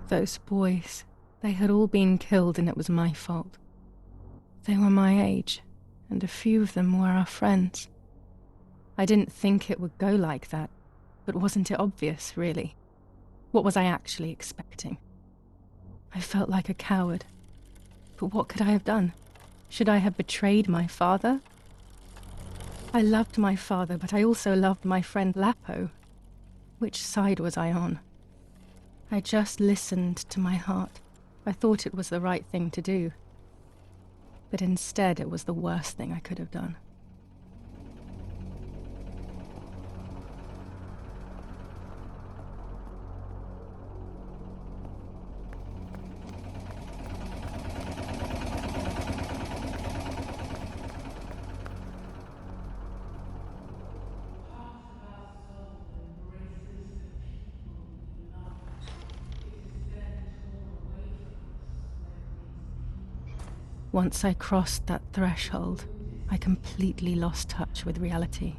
Those boys, they had all been killed and it was my fault. They were my age, and a few of them were our friends. I didn't think it would go like that, but wasn't it obvious, really? What was I actually expecting? I felt like a coward. But what could I have done? Should I have betrayed my father? I loved my father, but I also loved my friend Lapo. Which side was I on? I just listened to my heart. I thought it was the right thing to do. But instead, it was the worst thing I could have done. Part of our soul embraces the people we love. It is then torn away from us when these people disappear. Once I crossed that threshold, I completely lost touch with reality.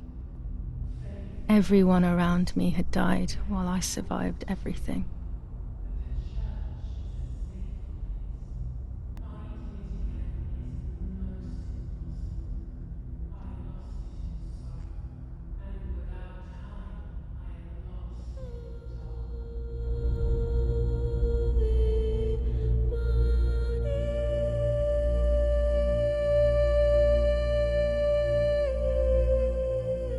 Everyone around me had died while I survived everything. But the church is a safe place. Finding it again is most impossible. I lost it in sorrow, and without time, I am lost in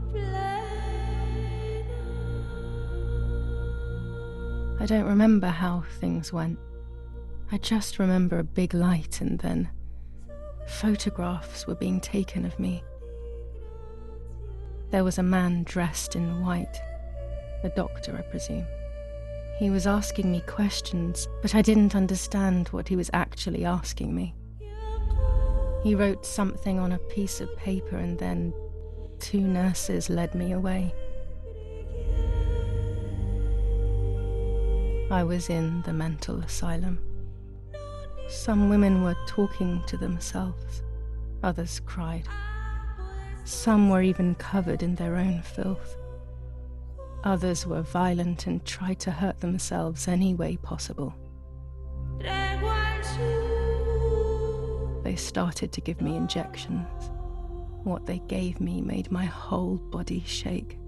the dark. I don't remember how things went. I just remember a big light and then photographs were being taken of me. There was a man dressed in white, a doctor, I presume. He was asking me questions, but I didn't understand what he was actually asking me. He wrote something on a piece of paper and then 2 nurses led me away. I was in the mental asylum. Some women were talking to themselves, others cried. Some were even covered in their own filth. Others were violent and tried to hurt themselves any way possible. They started to give me injections. What they gave me made my whole body shake.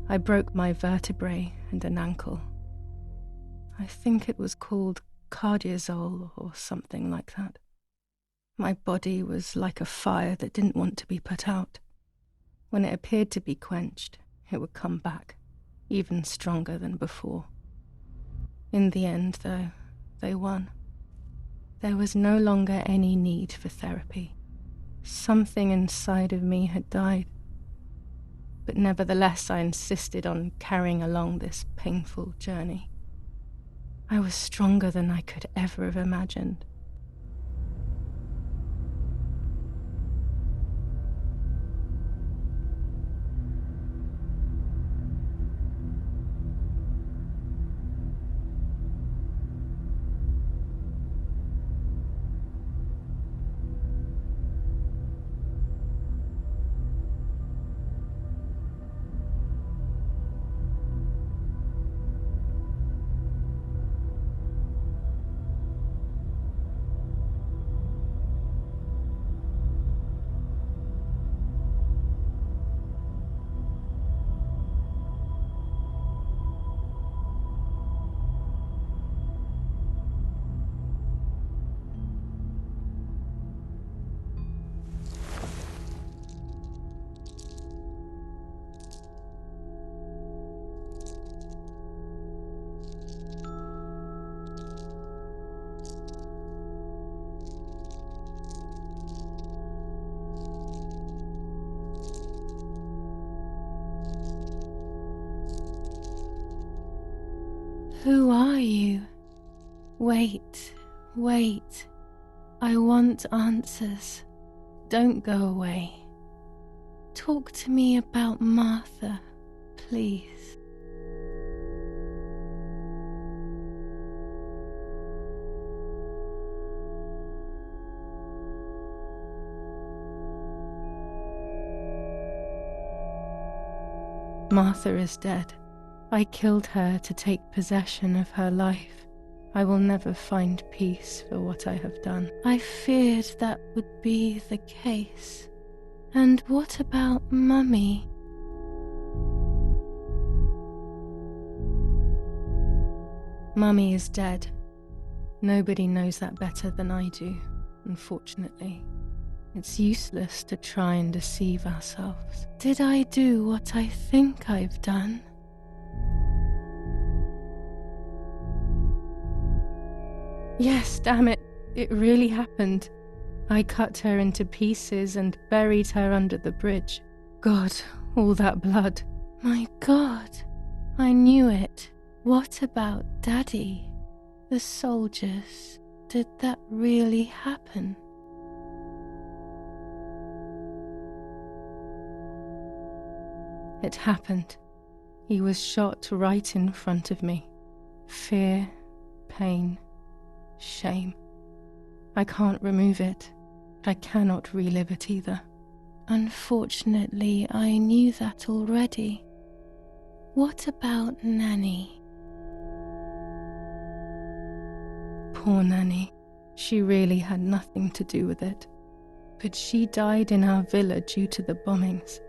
I broke my vertebrae and an ankle. I think it was called cardiazole or something like that. My body was like a fire that didn't want to be put out. When it appeared to be quenched, it would come back, even stronger than before. In the end, though, they won. There was no longer any need for therapy. Something inside of me had died. But nevertheless, I insisted on carrying along this painful journey. I was stronger than I could ever have imagined. Who are you? Wait, wait. I want answers. Don't go away. Talk to me about Martha, please. Martha is dead. I killed her to take possession of her life. I will never find peace for what I have done. I feared that would be the case. And what about Mummy? Mummy is dead. Nobody knows that better than I do, unfortunately. It's useless to try and deceive ourselves. Did I do what I think I've done? Yes, damn it. It really happened. I cut her into pieces and buried her under the bridge. God, all that blood. My God, I knew it. What about Daddy? The soldiers? Did that really happen? It happened. He was shot right in front of me. Fear, pain, shame. I can't remove it. I cannot relive it either. Unfortunately, I knew that already. What about Nanny? Poor Nanny. She really had nothing to do with it. But she died in our villa due to the bombings.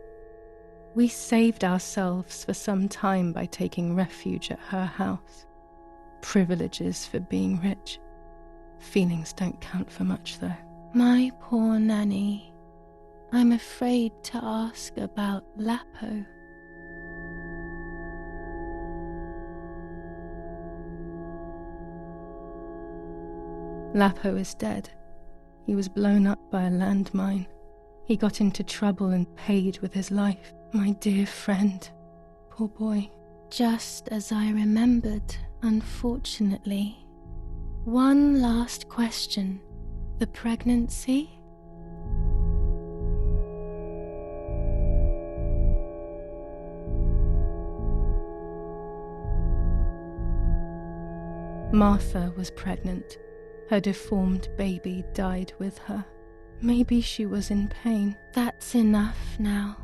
We saved ourselves for some time by taking refuge at her house. Privileges for being rich. Feelings don't count for much, though. My poor Nanny. I'm afraid to ask about Lapo. Lapo is dead. He was blown up by a landmine. He got into trouble and paid with his life. My dear friend. Poor boy. Just as I remembered, unfortunately. One last question. The pregnancy? Martha was pregnant. Her deformed baby died with her. Maybe she was in pain. That's enough now.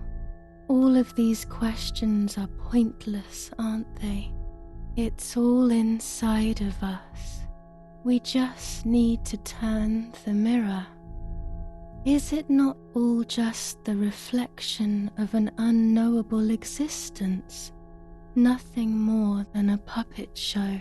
All of these questions are pointless, aren't they? It's all inside of us. We just need to turn the mirror. Is it not all just the reflection of an unknowable existence? Nothing more than a puppet show.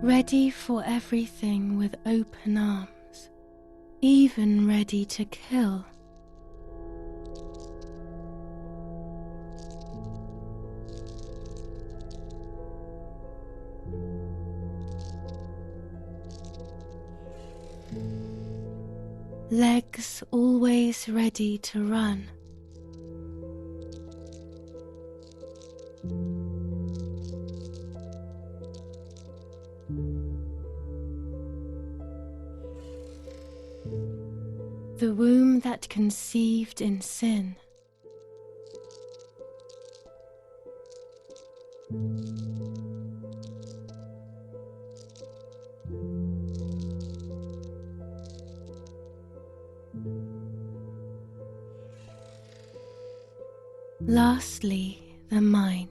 Ready for everything with open arms, even ready to kill. Legs always ready to run. The womb that conceived in sin. Lastly, the mind.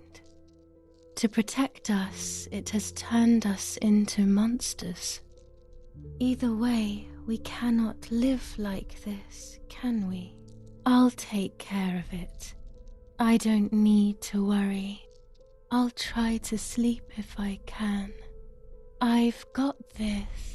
To protect us, it has turned us into monsters. Either way, we cannot live like this, can we? I'll take care of it. I don't need to worry. I'll try to sleep if I can. I've got this.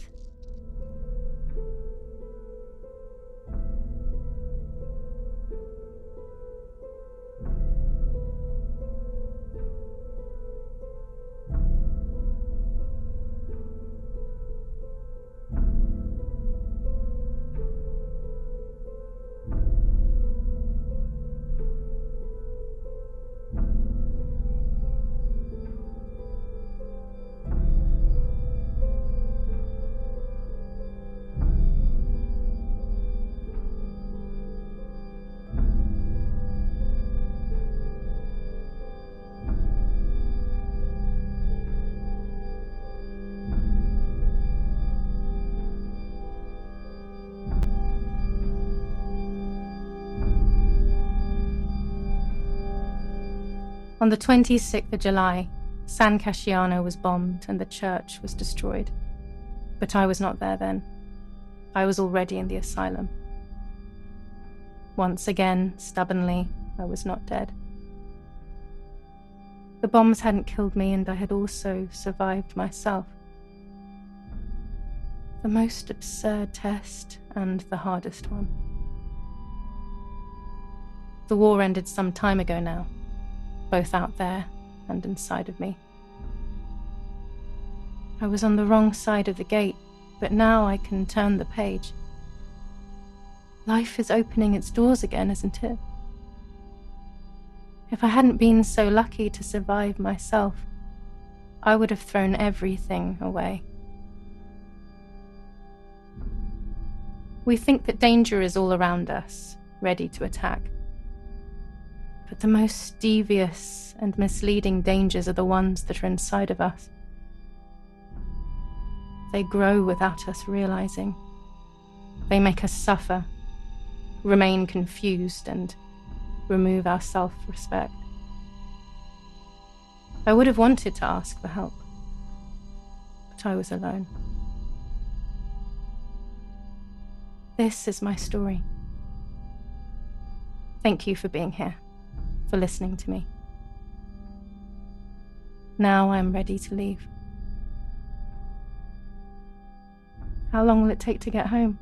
On the 26th of July, San Casciano was bombed and the church was destroyed. But I was not there then. I was already in the asylum. Once again, stubbornly, I was not dead. The bombs hadn't killed me, and I had also survived myself. The most absurd test and the hardest one. The war ended some time ago now, both out there and inside of me. I was on the wrong side of the gate, but now I can turn the page. Life is opening its doors again, isn't it? If I hadn't been so lucky to survive myself, I would have thrown everything away. We think that danger is all around us, ready to attack. But the most devious and misleading dangers are the ones that are inside of us. They grow without us realizing. They make us suffer, remain confused, and remove our self-respect. I would have wanted to ask for help, but I was alone. This is my story. Thank you for being here, for listening to me. Now I'm ready to leave. How long will it take to get home?